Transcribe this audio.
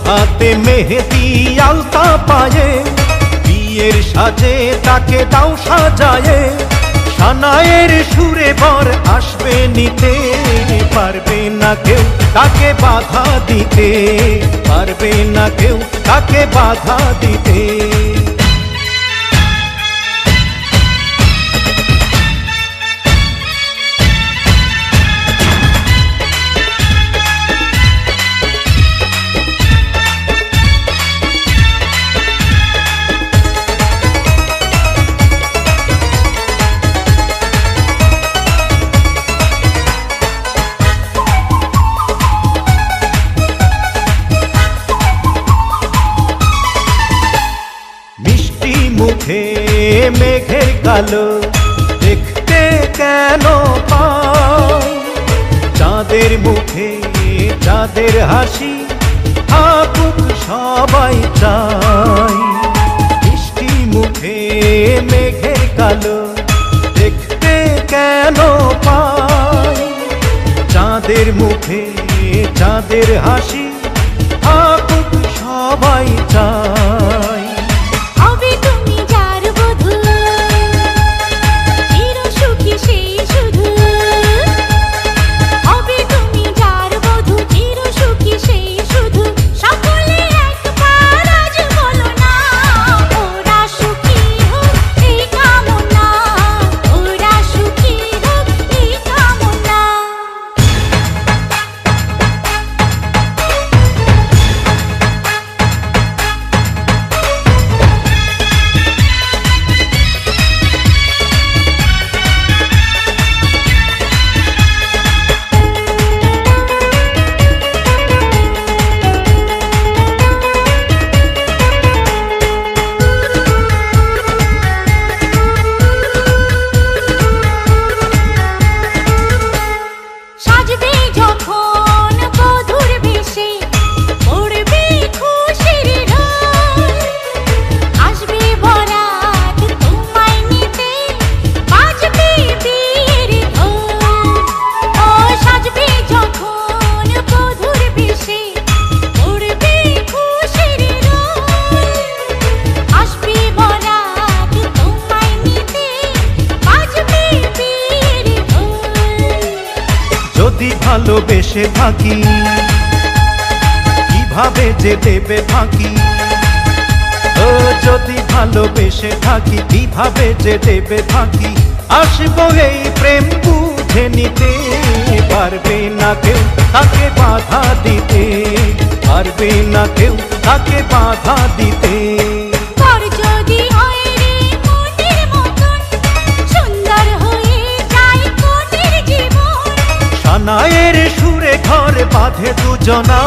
হাতে মেহেদি আলতা পায়ে, বিয়ের সাজে তাকে দাও সাজায়ে। সানায়ের সুরে বর আসবে নিতে, পারবে না কেউ তাকে বাধা দিতে, পারবে না কেউ তাকে বাধা দিতে। মুখে মেঘের কালো দেখতে কেন পাই, চাঁদের মুখে চাঁদের হাসি থাকুক সবাই চাই। মিষ্টি মুখে মেঘের কালো দেখতে কেন পাই, চাঁদের মুখে চাঁদের হাসি থাকুক সবাই চাই। যদি ভালোবেসে থাকি কিভাবে যে দেবে ফাঁকি, ও যদি ভালোবেসে থাকি কিভাবে যে দেবে ফাঁকি। আসবো এই প্রেম বুঝে নিতে, পারবে না কেউ তাকে বাধা দিতে, পারবে না কেউ তাকে বাধা দিতে। সানায়ের সুরে ঘর বাঁধে দুজনা।